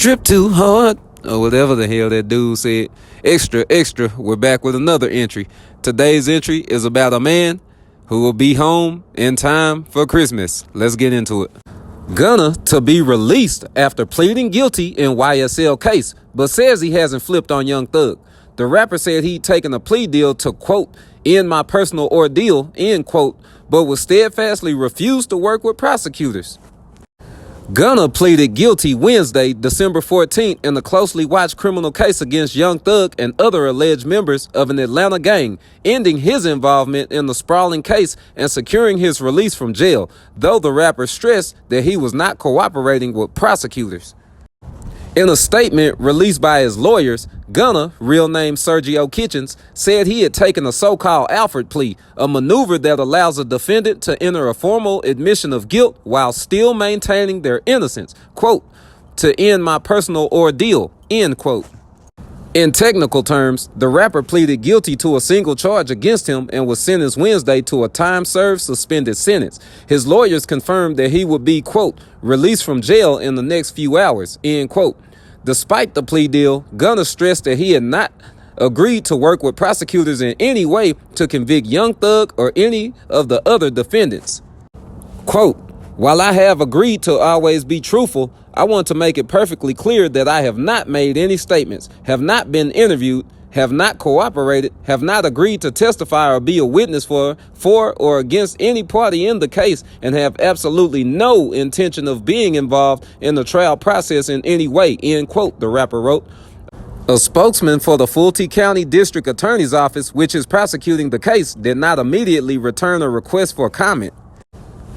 Drip too hard, or whatever the hell that dude said. Extra, extra, we're back with another entry. Today's entry is about a man who will be home in time for Christmas. Let's get into it. Gunna to be released after pleading guilty in YSL case, but says he hasn't flipped on Young Thug. The rapper said he'd taken a plea deal to, quote, end my personal ordeal, end quote, but was steadfastly refused to work with prosecutors. Gunna pleaded guilty Wednesday, December 14th, in a closely watched criminal case against Young Thug and other alleged members of an Atlanta gang, ending his involvement in the sprawling case and securing his release from jail, though the rapper stressed that he was not cooperating with prosecutors. In a statement released by his lawyers, Gunna, real name Sergio Kitchens, said he had taken a so-called Alfred plea, a maneuver that allows a defendant to enter a formal admission of guilt while still maintaining their innocence, quote, to end my personal ordeal, end quote. In technical terms, the rapper pleaded guilty to a single charge against him and was sentenced Wednesday to a time-served suspended sentence. His lawyers confirmed that he would be, quote, released from jail in the next few hours, end quote. Despite the plea deal, Gunna stressed that he had not agreed to work with prosecutors in any way to convict Young Thug or any of the other defendants. Quote, while I have agreed to always be truthful, I want to make it perfectly clear that I have not made any statements, have not been interviewed, have not cooperated, have not agreed to testify or be a witness for or against any party in the case, and have absolutely no intention of being involved in the trial process in any way, end quote, the rapper wrote. A spokesman for the Fulton County District Attorney's Office, which is prosecuting the case, did not immediately return a request for comment.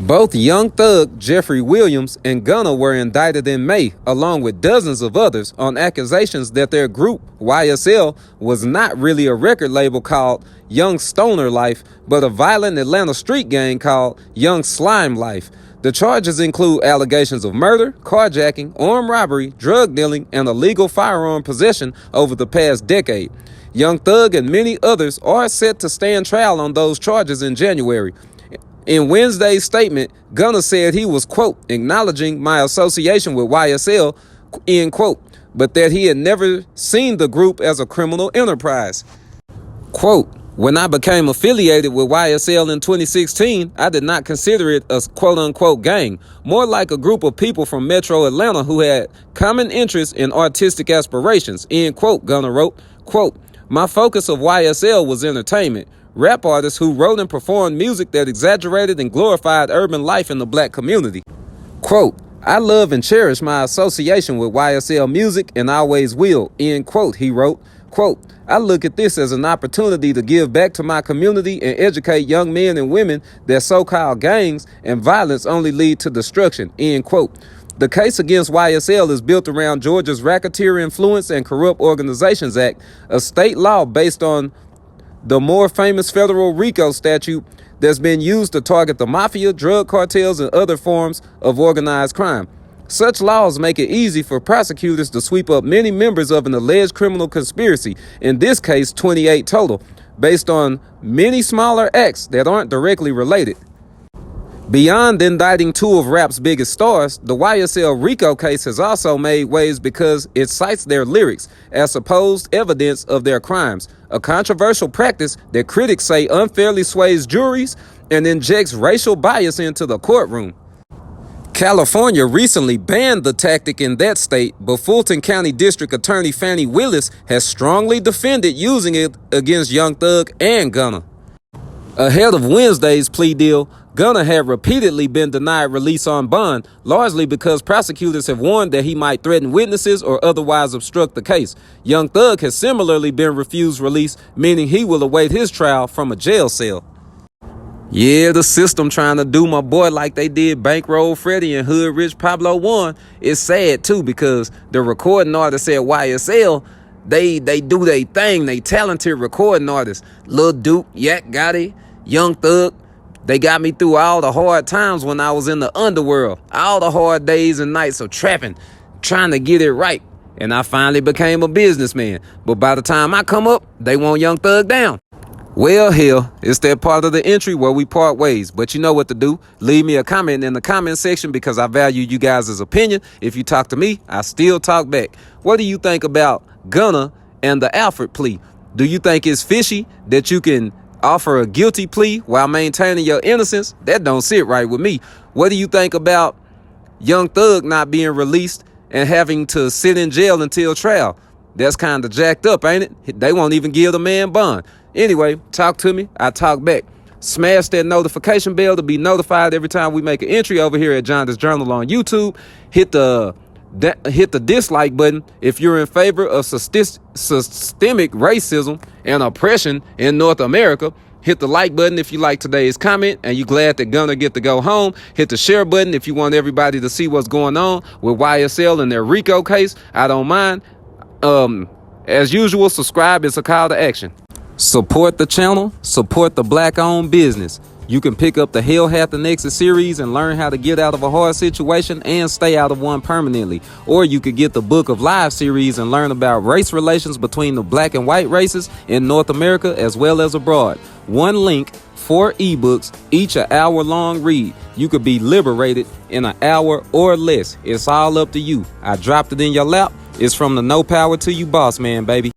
Both Young Thug, Jeffrey Williams, and Gunna were indicted in May, along with dozens of others, on accusations that their group, YSL, was not really a record label called Young Stoner Life, but a violent Atlanta street gang called Young Slime Life. The charges include allegations of murder, carjacking, armed robbery, drug dealing, and illegal firearm possession over the past decade. Young Thug and many others are set to stand trial on those charges in January. In Wednesday's statement, Gunna said he was, quote, acknowledging my association with YSL, end quote, but that he had never seen the group as a criminal enterprise. Quote, when I became affiliated with YSL in 2016, I did not consider it a quote-unquote gang, more like a group of people from Metro Atlanta who had common interests and artistic aspirations, end quote, Gunna wrote. Quote, my focus of YSL was entertainment. Rap artists who wrote and performed music that exaggerated and glorified urban life in the black community. Quote, I love and cherish my association with YSL music and always will, end quote, he wrote. Quote, I look at this as an opportunity to give back to my community and educate young men and women that so-called gangs and violence only lead to destruction, end quote. The case against YSL is built around Georgia's Racketeer Influence and Corrupt Organizations Act, a state law based on the more famous federal RICO statute that's been used to target the mafia, drug cartels, and other forms of organized crime. Such laws make it easy for prosecutors to sweep up many members of an alleged criminal conspiracy, in this case 28 total, based on many smaller acts that aren't directly related. Beyond indicting two of rap's biggest stars, the YSL RICO case has also made waves because it cites their lyrics as supposed evidence of their crimes, a controversial practice that critics say unfairly sways juries and injects racial bias into the courtroom. California recently banned the tactic in that state, but Fulton County District Attorney Fannie Willis has strongly defended using it against Young Thug and Gunna. Ahead of Wednesday's plea deal, Gunna had repeatedly been denied release on bond, largely because prosecutors have warned that he might threaten witnesses or otherwise obstruct the case. Young Thug has similarly been refused release, meaning he will await his trial from a jail cell. Yeah, the system trying to do my boy like they did Bankroll Freddie and Hood Rich Pablo 1. It's sad, too, because the recording artists at YSL, they do their thing. They talented recording artists. Lil Duke, Yak Gotti, Young Thug. They got me through all the hard times when I was in the underworld. All the hard days and nights of trapping, trying to get it right. And I finally became a businessman. But by the time I come up, they want Young Thug down. Well, hell, it's that part of the entry where we part ways. But you know what to do. Leave me a comment in the comment section because I value you guys' opinion. If you talk to me, I still talk back. What do you think about Gunna and the Alfred plea? Do you think it's fishy that you can offer a guilty plea while maintaining your innocence? That don't sit right with me. What do you think about Young Thug not being released and having to sit in jail until trial? That's kind of jacked up, ain't it? They won't even give the man bond. Anyway, talk to me. I talk back. Smash that notification bell to be notified every time we make an entry over here at Jaundice Journal on YouTube. Hit the dislike button if you're in favor of systemic racism and oppression in North America. Hit the like button if you like today's comment and you glad that Gunna get to go home. Hit the share button if you want everybody to see what's going on with YSL and their RICO case. I don't mind. As usual, subscribe. It's a call to action. Support the channel. Support the black-owned business. You can pick up the Hell Hath an Exit series and learn how to get out of a hard situation and stay out of one permanently. Or you could get the Book of Lives series and learn about race relations between the black and white races in North America as well as abroad. One link, 4 ebooks, each an hour-long read. You could be liberated in an hour or less. It's all up to you. I dropped it in your lap. It's from the No Power to You Boss Man, baby.